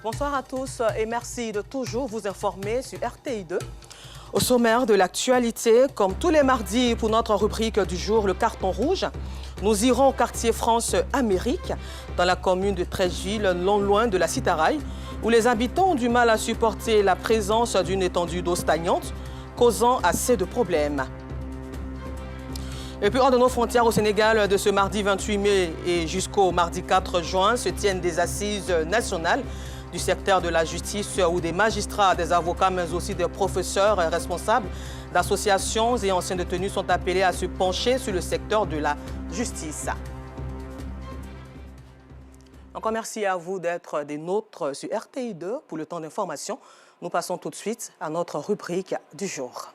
Bonsoir à tous et merci de toujours vous informer sur RTI2. Au sommaire de l'actualité, comme tous les mardis pour notre rubrique du jour, le carton rouge, nous irons au quartier France-Amérique, dans la commune de Treichville, non loin de la Citaraille, où les habitants ont du mal à supporter la présence d'une étendue d'eau stagnante, causant assez de problèmes. Et puis hors de nos frontières au Sénégal, de ce mardi 28 mai et jusqu'au mardi 4 juin, se tiennent des assises nationales du secteur de la justice où des magistrats, des avocats, mais aussi des professeurs responsables d'associations et anciens détenus sont appelés à se pencher sur le secteur de la justice. Encore merci à vous d'être des nôtres sur RTI2 pour le temps d'information. Nous passons tout de suite à notre rubrique du jour.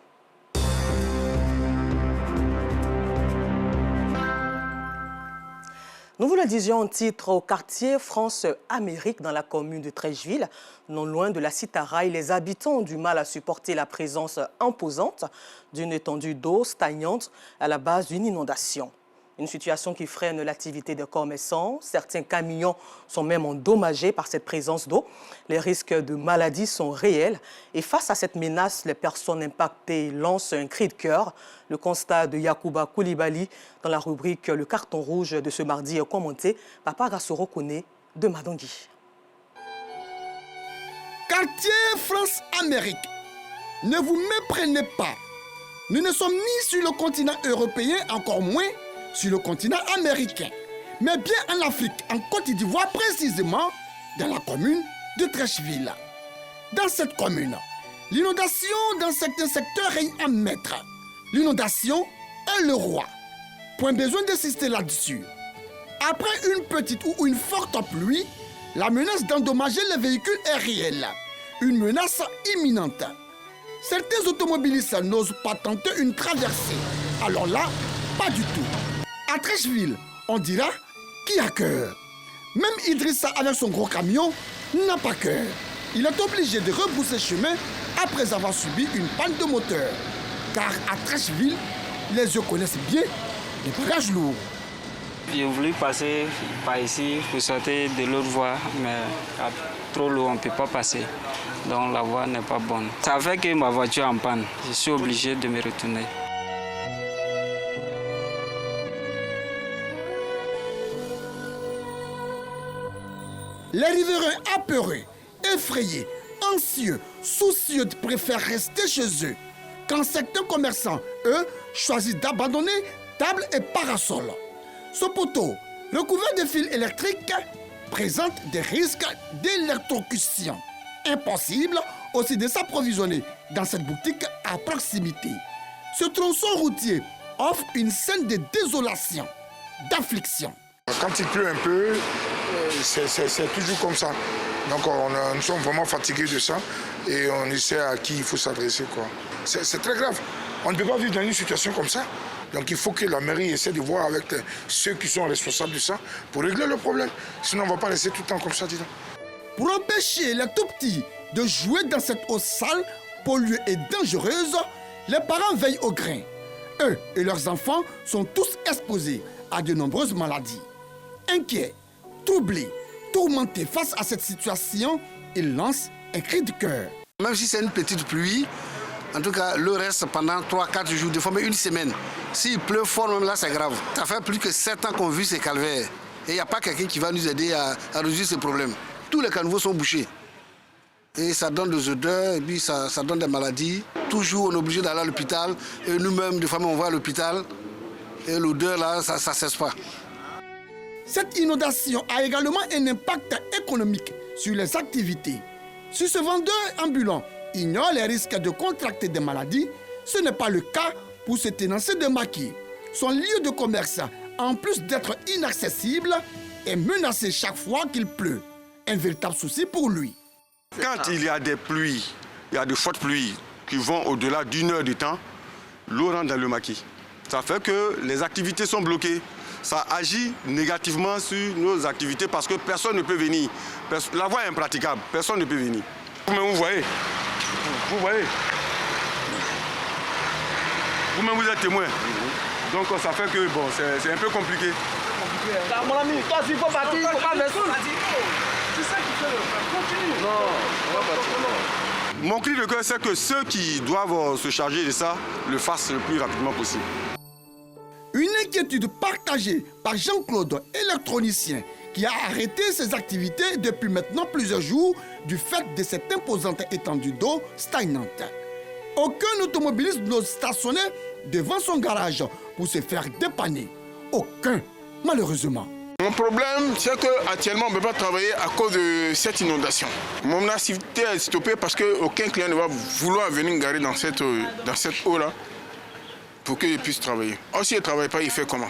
Nous vous le disions en titre, au quartier France-Amérique, dans la commune de Treichville, non loin de la Citaraille, les habitants ont du mal à supporter la présence imposante d'une étendue d'eau stagnante à la base d'une inondation. Une situation qui freine l'activité des commerçants. Certains camions sont même endommagés par cette présence d'eau. Les risques de maladies sont réels. Et face à cette menace, les personnes impactées lancent un cri de cœur. Le constat de Yacouba Koulibaly dans la rubrique Le carton rouge de ce mardi est commenté par Papa Gassoro Kone de Madangui. Quartier France-Amérique, ne vous méprenez pas. Nous ne sommes ni sur le continent européen, encore moins sur le continent américain, mais bien en Afrique, en Côte d'Ivoire précisément, dans la commune de Treichville. Dans cette commune, l'inondation dans certains secteurs règne en maître. L'inondation est le roi. Point besoin d'insister là-dessus. Après une petite ou une forte pluie, la menace d'endommager les véhicules est réelle. Une menace imminente. Certains automobilistes n'osent pas tenter une traversée. Alors là, pas du tout. À Treichville, on dira qui a cœur. Même Idrissa avec son gros camion n'a pas cœur. Il est obligé de rebrousser chemin après avoir subi une panne de moteur. Car à Treichville, les yeux connaissent bien les bagages lourds. J'ai voulu passer par ici pour sortir de l'autre voie, mais à trop lourd, on ne peut pas passer. Donc la voie n'est pas bonne. Ça fait que ma voiture est en panne. Je suis obligé de me retourner. Les riverains apeurés, effrayés, anxieux, soucieux préfèrent rester chez eux. Quand certains commerçants, eux, choisissent d'abandonner tables et parasols. Ce poteau, recouvert de fils électriques, présente des risques d'électrocution. Impossible aussi de s'approvisionner dans cette boutique à proximité. Ce tronçon routier offre une scène de désolation, d'affliction. Quand il pleut un peu, c'est toujours comme ça. Donc nous sommes vraiment fatigués de ça et on essaie à qui il faut s'adresser. C'est très grave. On ne peut pas vivre dans une situation comme ça. Donc il faut que la mairie essaie de voir avec ceux qui sont responsables de ça pour régler le problème. Sinon on ne va pas laisser tout le temps comme ça, dis donc. Pour empêcher les tout-petits de jouer dans cette eau sale, polluée et dangereuse, les parents veillent au grain. Eux et leurs enfants sont tous exposés à de nombreuses maladies. Inquiets, troublés, tourmentés face à cette situation, ils lancent un cri de cœur. Même si c'est une petite pluie, en tout cas, le reste pendant 3-4 jours, des fois même une semaine. S'il pleut fort, même là, c'est grave. Ça fait plus que 7 ans qu'on vit ces calvaires. Et il n'y a pas quelqu'un qui va nous aider à résoudre ces problèmes. Tous les caniveaux sont bouchés. Et ça donne des odeurs, et puis ça donne des maladies. Toujours, on est obligé d'aller à l'hôpital. Et nous-mêmes, des fois, on va à l'hôpital. Et l'odeur, là, ça ne cesse pas. Cette inondation a également un impact économique sur les activités. Si ce vendeur ambulant ignore les risques de contracter des maladies, ce n'est pas le cas pour ce tenancier de maquis. Son lieu de commerce, en plus d'être inaccessible, est menacé chaque fois qu'il pleut. Un véritable souci pour lui. Quand il y a des pluies, il y a de fortes pluies qui vont au-delà d'1 heure de temps, l'eau rentre dans le maquis. Ça fait que les activités sont bloquées. Ça agit négativement sur nos activités parce que personne ne peut venir. La voie est impraticable, personne ne peut venir. Mais vous voyez, vous-même vous êtes témoin. Donc ça fait que bon, c'est un peu compliqué. Mon ami, toi, il faut partir, il faut pas me saouler. C'est ça qui fait le problème. Continue. Mon cri de cœur, c'est que ceux qui doivent se charger de ça le fassent le plus rapidement possible. Une inquiétude partagée par Jean-Claude, électronicien, qui a arrêté ses activités depuis maintenant plusieurs jours du fait de cette imposante étendue d'eau stagnante. Aucun automobiliste n'ose stationner devant son garage pour se faire dépanner. Aucun, malheureusement. Mon problème, c'est qu'actuellement, on ne peut pas travailler à cause de cette inondation. Mon activité est stoppée parce qu'aucun client ne va vouloir venir garer dans cette eau-là pour qu'il puisse travailler. Or, s'il ne travaille pas, il fait comment?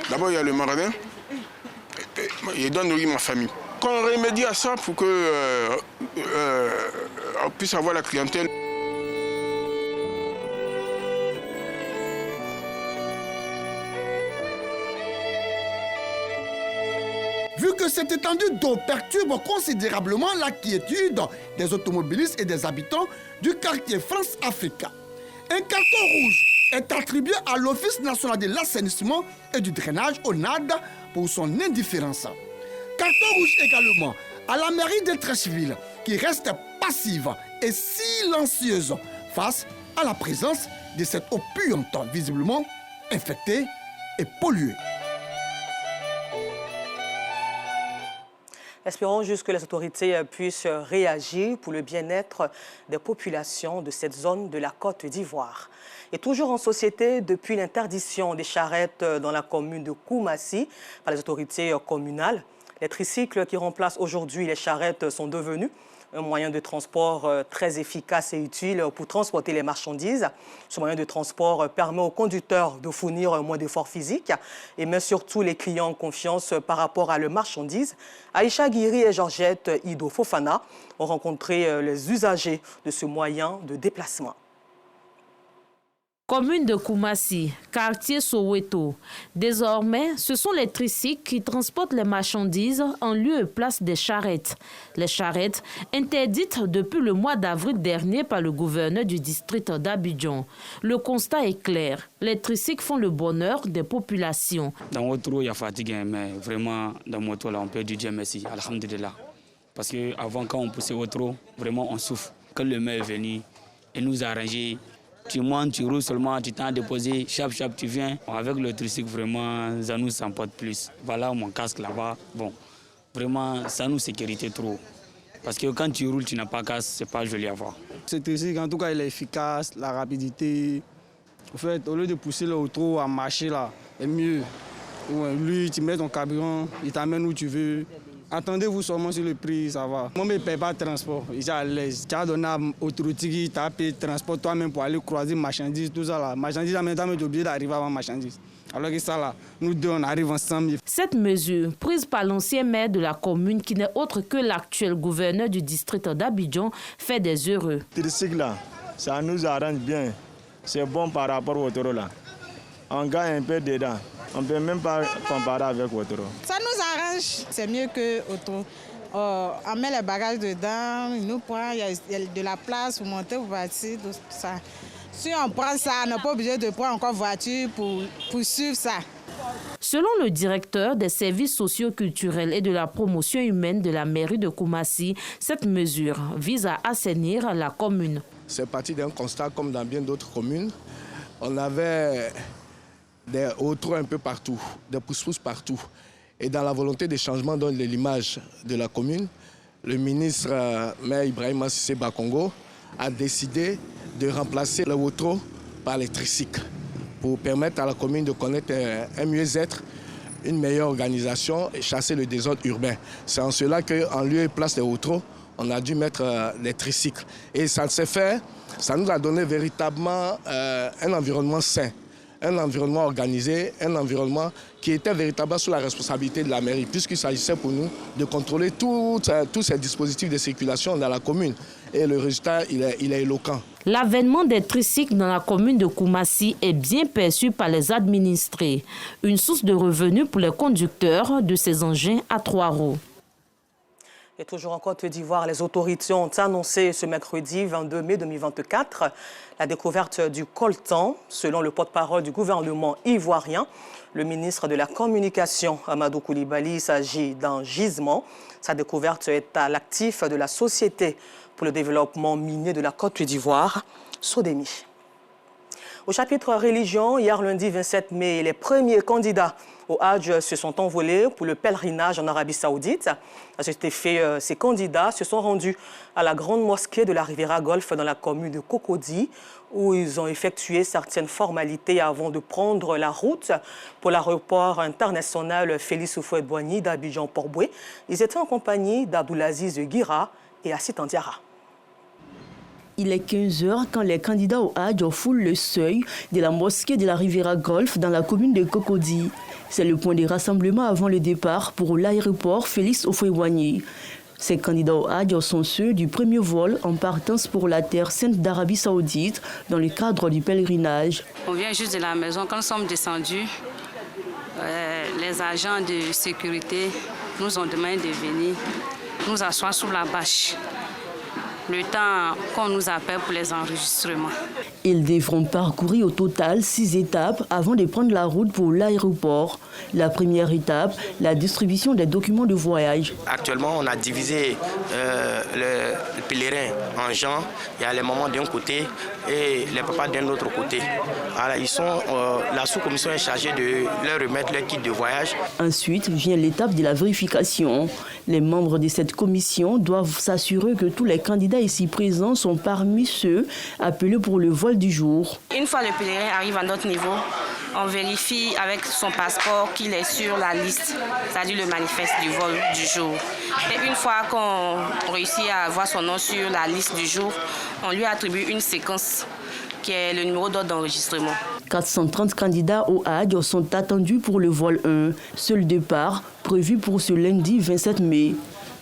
D'abord, il y a le maradin. Il doit nourrir ma famille. Qu'on remédie à ça pour qu'on puisse avoir la clientèle. Vu que cette étendue d'eau perturbe considérablement la quiétude des automobilistes et des habitants du quartier France-Africa, un carton rouge est attribué à l'Office national de l'assainissement et du drainage ONAD pour son indifférence. Carton rouge également à la mairie de Treichville qui reste passive et silencieuse face à la présence de cette eau puante visiblement infectée et polluée. Espérons juste que les autorités puissent réagir pour le bien-être des populations de cette zone de la Côte d'Ivoire. Et toujours en société, depuis l'interdiction des charrettes dans la commune de Koumassi par les autorités communales, les tricycles qui remplacent aujourd'hui les charrettes sont devenus un moyen de transport très efficace et utile pour transporter les marchandises. Ce moyen de transport permet aux conducteurs de fournir moins d'efforts physiques et met surtout les clients en confiance par rapport à leurs marchandises. Aïcha Guiri et Georgette Ido Fofana ont rencontré les usagers de ce moyen de déplacement. Commune de Koumassi, quartier Soweto. Désormais, ce sont les tricycles qui transportent les marchandises en lieu et place des charrettes. Les charrettes, interdites depuis le mois d'avril dernier par le gouverneur du district d'Abidjan. Le constat est clair. Les tricycles font le bonheur des populations. Dans votre eau, il y a fatigue, mais vraiment, dans mon toit, là, on peut dire merci, alhamdulillah. Parce qu'avant, quand on poussait votre eau, vraiment, on souffre. Quand le maire est venu, il nous a arrangé. Tu montes, tu roules seulement, tu t'en déposé, chap, tu viens. Avec le tricycle, vraiment, ça nous emporte plus. Voilà mon casque là-bas. Bon, vraiment, ça nous sécurité trop. Parce que quand tu roules, tu n'as pas de casque, c'est pas joli à voir. Ce tricycle, en tout cas, il est efficace, la rapidité. En fait, au lieu de pousser le trop à marcher là, est mieux. Lui, tu mets ton carburant, il t'amène où tu veux. Attendez-vous seulement sur le prix, ça va. Moi, je ne paye pas de transport, il est à l'aise. Tu as donné à l'autorité, tu as payé le transport toi-même pour aller croiser marchandises, tout ça là. Marchandises, en même temps, tu es obligé d'arriver avant marchandises. Alors que ça là, nous deux, on arrive ensemble. Cette mesure, prise par l'ancien maire de la commune, qui n'est autre que l'actuel gouverneur du district d'Abidjan, fait des heureux. Le tricycle là, ça nous arrange bien. C'est bon par rapport au taureau là. On gagne un peu dedans. On ne peut même pas comparer avec votre eau. Ça nous arrange, c'est mieux que auto. On met les bagages dedans, il nous prend, il y a de la place pour monter aux voitures, tout ça. Si on prend ça, on n'est pas obligé de prendre encore voiture pour suivre ça. Selon le directeur des services socio-culturels et de la promotion humaine de la mairie de Koumassi, cette mesure vise à assainir la commune. C'est parti d'un constat comme dans bien d'autres communes. On avait des autres un peu partout, des pousse-pousse partout. Et dans la volonté de changement de l'image de la commune, le ministre maire Ibrahima Cissé Bakongo a décidé de remplacer le Wotro par les tricycles pour permettre à la commune de connaître un mieux-être, une meilleure organisation et chasser le désordre urbain. C'est en cela qu'en lieu et place des Wotro, on a dû mettre les tricycles. Et ça s'est fait, ça nous a donné véritablement un environnement sain. Un environnement organisé, un environnement qui était véritablement sous la responsabilité de la mairie, puisqu'il s'agissait pour nous de contrôler tous ces dispositifs de circulation dans la commune. Et le résultat, il est éloquent. L'avènement des tricycles dans la commune de Koumassi est bien perçu par les administrés. Une source de revenus pour les conducteurs de ces engins à 3 roues. Et toujours en Côte d'Ivoire, les autorités ont annoncé ce mercredi 22 mai 2024 la découverte du coltan. Selon le porte-parole du gouvernement ivoirien, le ministre de la Communication, Amadou Koulibaly, il s'agit d'un gisement. Sa découverte est à l'actif de la Société pour le développement minier de la Côte d'Ivoire, Sodemi. Au chapitre religion, hier lundi 27 mai, les premiers candidats au Hajj se sont envolés pour le pèlerinage en Arabie Saoudite. À cet effet, ces candidats se sont rendus à la grande mosquée de la Riviera Golf dans la commune de Cocody, où ils ont effectué certaines formalités avant de prendre la route pour l'aéroport international Félix Houphouët-Boigny d'Abidjan-Port-Boué. Ils étaient en compagnie d'Abdoulaziz Guira et Assit Andiara. Il est 15 h quand les candidats au Hajj foulent le seuil de la mosquée de la Riviera Golf dans la commune de Cocody. C'est le point de rassemblement avant le départ pour l'aéroport Félix Houphouët-Boigny. Ces candidats au Hajj sont ceux du premier vol en partance pour la terre sainte d'Arabie Saoudite dans le cadre du pèlerinage. On vient juste de la maison. Quand nous sommes descendus, les agents de sécurité nous ont demandé de venir nous asseoir sous la bâche. Le temps qu'on nous appelle pour les enregistrements. Ils devront parcourir au total 6 étapes avant de prendre la route pour l'aéroport. La première étape, la distribution des documents de voyage. Actuellement, on a divisé les pèlerins en gens. Il y a les mamans d'un côté et les papas d'un autre côté. Alors, la sous-commission est chargée de leur remettre leur kit de voyage. Ensuite vient l'étape de la vérification. Les membres de cette commission doivent s'assurer que tous les candidats ici présents sont parmi ceux appelés pour le vol du jour. Une fois le pèlerin arrive à notre niveau, on vérifie avec son passeport qu'il est sur la liste, c'est-à-dire le manifeste du vol du jour. Et une fois qu'on réussit à avoir son nom sur la liste du jour, on lui attribue une séquence qui est le numéro d'ordre d'enregistrement. 430 candidats au Hajj sont attendus pour le vol 1, seul départ prévu pour ce lundi 27 mai.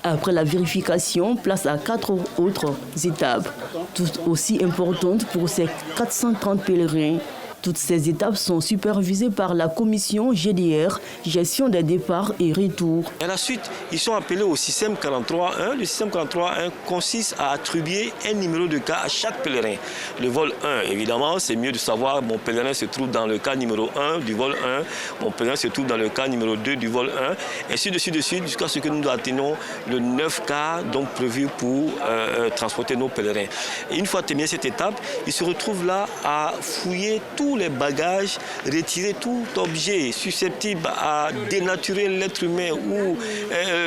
Après la vérification, place à 4 autres étapes, toutes aussi importantes pour ces 430 pèlerins. Toutes ces étapes sont supervisées par la commission GDR, gestion des départs et retours. Et ensuite, ils sont appelés au système 43.1. Le système 43.1 consiste à attribuer un numéro de cas à chaque pèlerin. Le vol 1, évidemment, c'est mieux de savoir mon pèlerin se trouve dans le cas numéro 1 du vol 1, mon pèlerin se trouve dans le cas numéro 2 du vol 1, et ainsi de suite, jusqu'à ce que nous atteignons le 9 cas donc prévus pour transporter nos pèlerins. Et une fois terminée cette étape, ils se retrouvent là à fouiller tous les bagages, retirer tout objet susceptible à dénaturer l'être humain ou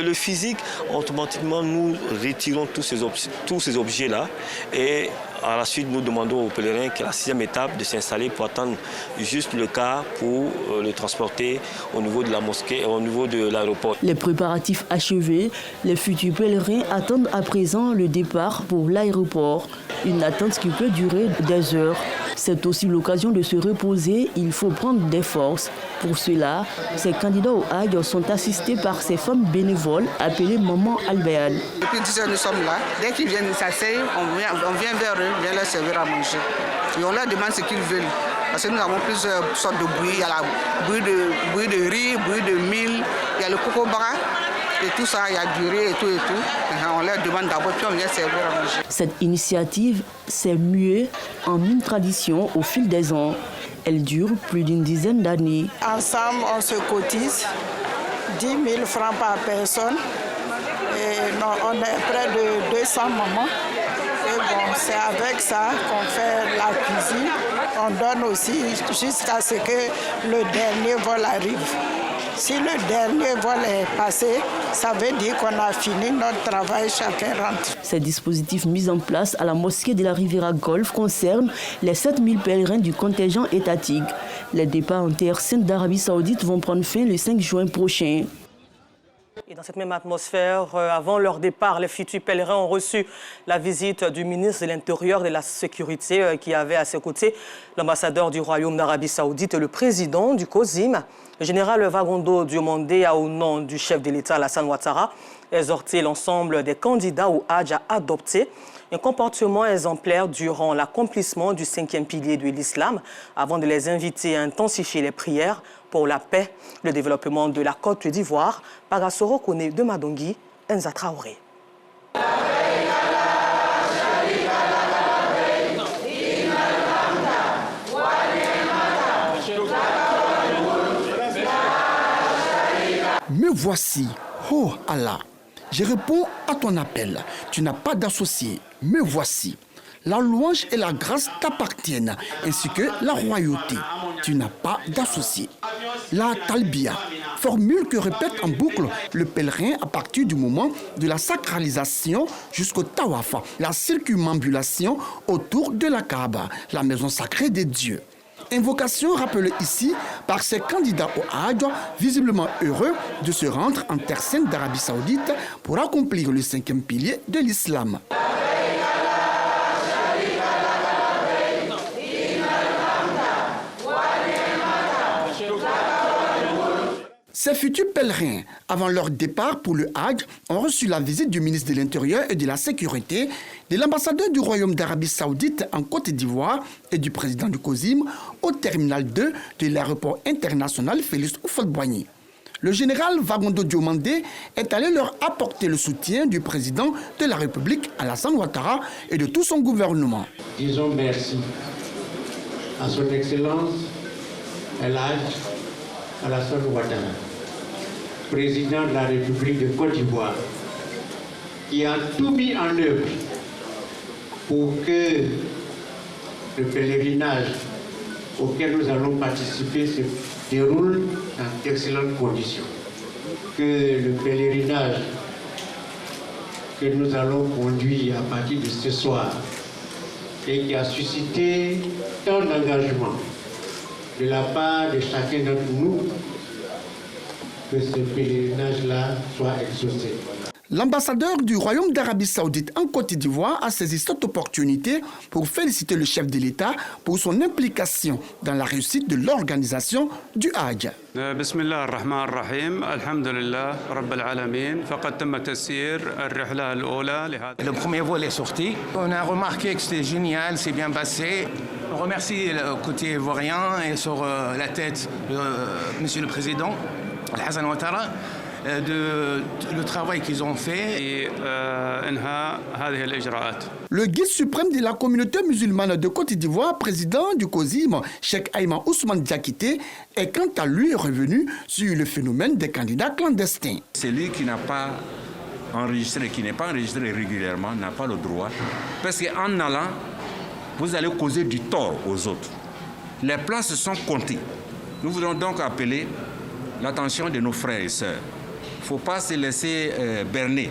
le physique. Automatiquement, nous retirons tous ces objets-là et à la suite, nous demandons aux pèlerins qui est la 6e étape de s'installer pour attendre juste le cas pour le transporter au niveau de la mosquée et au niveau de l'aéroport. Les préparatifs achevés, les futurs pèlerins attendent à présent le départ pour l'aéroport. Une attente qui peut durer des heures. C'est aussi l'occasion de se reposer, il faut prendre des forces. Pour cela, ces candidats au Hajj sont assistés par ces femmes bénévoles appelées Maman Albéane. Depuis 10 heures, nous sommes là. Dès qu'ils viennent s'asseoir, on vient vers eux, vient leur servir à manger. Et on leur demande ce qu'ils veulent. Parce que nous avons plusieurs sortes de bruits. Il y a la bruit de riz, bruit de mil, il y a le cocobara. Et tout ça, il y a du riz et tout. On leur demande d'abord, puis on vient servir à manger. Cette initiative s'est muée en une tradition au fil des ans. Elle dure plus d'une dizaine d'années. Ensemble, on se cotise 10 000 francs par personne. Et on est près de 200 mamans. Et bon, c'est avec ça qu'on fait la cuisine. On donne aussi jusqu'à ce que le dernier vol arrive. Si le dernier vol est passé, ça veut dire qu'on a fini notre travail, chacun rentre. Ces dispositifs mis en place à la mosquée de la Riviera Golf concernent les 7000 pèlerins du contingent étatique. Les départs en terre sainte d'Arabie Saoudite vont prendre fin le 5 juin prochain. Et dans cette même atmosphère, avant leur départ, les futurs pèlerins ont reçu la visite du ministre de l'Intérieur et de la Sécurité qui avait à ses côtés l'ambassadeur du Royaume d'Arabie Saoudite et le président du COSIM. Le général Wagondo Diomandé a, au nom du chef de l'État, Alassane Ouattara, exhorté l'ensemble des candidats au Hajj à adopter un comportement exemplaire durant l'accomplissement du 5e pilier de l'islam, avant de les inviter à intensifier les prières pour la paix, le développement de la Côte d'Ivoire. Pagasoro Kone de Madongi, Enza Traoré. Me voici, oh Allah. Je réponds à ton appel. Tu n'as pas d'associé. Me voici. La louange et la grâce t'appartiennent, ainsi que la royauté. Tu n'as pas d'associé. La talbia, formule que répète en boucle le pèlerin à partir du moment de la sacralisation jusqu'au tawaf, la circumambulation autour de la Kaaba, la maison sacrée des dieux. Invocation rappelée ici par ces candidats au Hajj, visiblement heureux de se rendre en terre sainte d'Arabie Saoudite pour accomplir le 5e pilier de l'islam. Ces futurs pèlerins, avant leur départ pour le Hajj, ont reçu la visite du ministre de l'Intérieur et de la Sécurité, de l'ambassadeur du Royaume d'Arabie Saoudite en Côte d'Ivoire et du président du COSIM au terminal 2 de l'aéroport international Félix Houphouët-Boigny. Le général Wagondo Diomandé est allé leur apporter le soutien du président de la République, Alassane Ouattara, et de tout son gouvernement. Disons merci à son Excellence El Hadj Alassane Ouattara, président de la République de Côte d'Ivoire, qui a tout mis en œuvre pour que le pèlerinage auquel nous allons participer se déroule dans d'excellentes conditions. Que le pèlerinage que nous allons conduire à partir de ce soir et qui a suscité tant d'engagement de la part de chacun d'entre nous, que ce pèlerinage-là soit exaucé. L'ambassadeur du Royaume d'Arabie Saoudite en Côte d'Ivoire a saisi cette opportunité pour féliciter le chef de l'État pour son implication dans la réussite de l'organisation du Hajj. Bismillah ar-Rahman ar-Rahim, alhamdulillah, Rabbil Alamin, faqad tamma tassir ar-rihla al-oula. Le premier vol est sorti. On a remarqué que c'était génial, c'est bien passé. On remercie le côté ivoirien et sur la tête de Monsieur le Président, Alassane Ouattara, le travail qu'ils ont fait. Le guide suprême de la communauté musulmane de Côte d'Ivoire, président du COSIM, Cheikh Ayman Ousmane Diakité, est quant à lui revenu sur le phénomène des candidats clandestins. Celui qui n'a pas enregistré, qui n'est pas enregistré régulièrement, n'a pas le droit. Parce qu'en allant, vous allez causer du tort aux autres. Les places sont comptées. Nous voulons donc appeler l'attention de nos frères et sœurs. Il ne faut pas se laisser berner.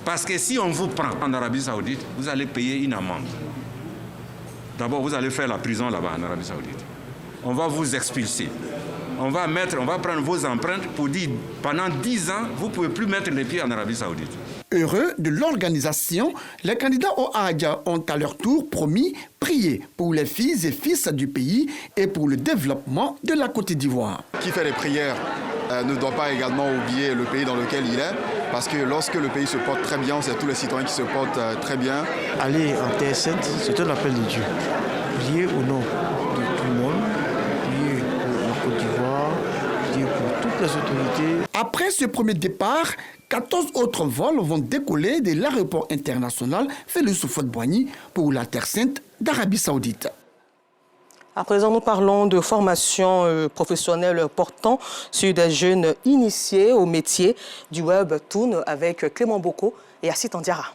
Parce que si on vous prend en Arabie Saoudite, vous allez payer une amende. D'abord, vous allez faire la prison là-bas en Arabie Saoudite. On va vous expulser. On va prendre vos empreintes pour dire pendant 10 ans, vous ne pouvez plus mettre les pieds en Arabie Saoudite. Heureux de l'organisation, les candidats au Hajj ont à leur tour promis prier pour les filles et fils du pays et pour le développement de la Côte d'Ivoire. Qui fait les prières ne doit pas également oublier le pays dans lequel il est, parce que lorsque le pays se porte très bien, c'est tous les citoyens qui se portent très bien. Aller en terre sainte, c'est un appel de Dieu. Prier au nom de tout le monde, prier pour la Côte d'Ivoire, prier pour toutes les autorités. Après ce premier départ, 14 autres vols vont décoller de l'aéroport international Félix Houphouët-Boigny pour la Terre Sainte d'Arabie Saoudite. À présent, nous parlons de formation professionnelle portant sur des jeunes initiés au métier du webtoon avec Clément Boko et Assit Andiara.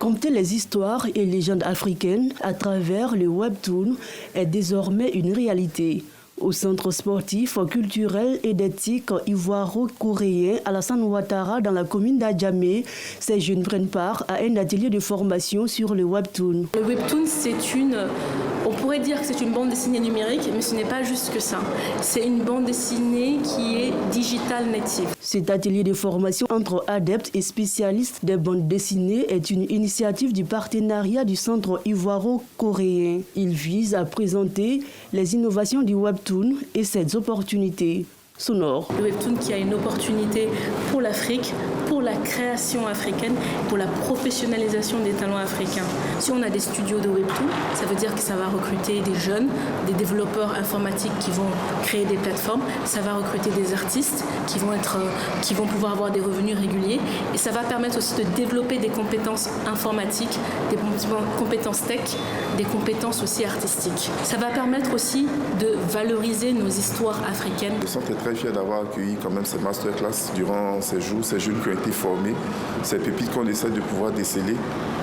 Compter les histoires et légendes africaines à travers le webtoon est désormais une réalité. Au centre sportif, culturel et d'éthique ivoiro-coréen Alassane Ouattara dans la commune d'Adjamé, ces jeunes prennent part à un atelier de formation sur le webtoon. Le webtoon, on pourrait dire que c'est une bande dessinée numérique, mais ce n'est pas juste que ça. C'est une bande dessinée qui est digital native. Cet atelier de formation entre adeptes et spécialistes des bandes dessinées est une initiative du partenariat du centre ivoiro-coréen. Il vise à présenter les innovations du webtoon et ses opportunités sonores. Le webtoon qui a une opportunité pour l'Afrique, pour la création africaine, pour la professionnalisation des talents africains. Si on a des studios de webtoon, ça veut dire que ça va recruter des jeunes, des développeurs informatiques qui vont créer des plateformes, ça va recruter des artistes qui vont pouvoir avoir des revenus réguliers et ça va permettre aussi de développer des compétences informatiques, des compétences tech, des compétences aussi artistiques. Ça va permettre aussi de valoriser nos histoires africaines. Je suis très fier d'avoir accueilli quand même ces masterclass durant ces jours, ces jeunes qui ont été formés, ces pépites qu'on essaie de pouvoir déceler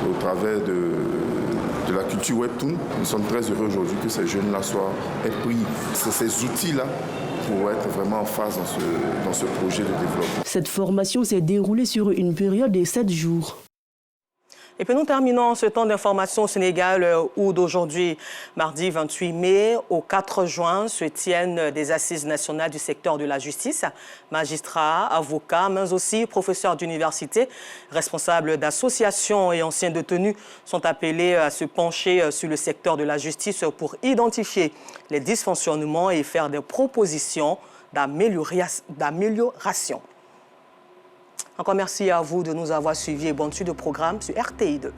au travers de la culture webtoon. Nous sommes très heureux aujourd'hui que ces jeunes-là soient pris ces outils-là pour être vraiment en phase dans ce projet de développement. Cette formation s'est déroulée sur une période de 7 jours. Et puis nous terminons ce temps d'information au Sénégal où d'aujourd'hui, mardi 28 mai, au 4 juin, se tiennent des assises nationales du secteur de la justice. Magistrats, avocats, mais aussi professeurs d'université, responsables d'associations et anciens détenus sont appelés à se pencher sur le secteur de la justice pour identifier les dysfonctionnements et faire des propositions d'amélioration. Encore merci à vous de nous avoir suivis et bonne suite de programme sur RTI2.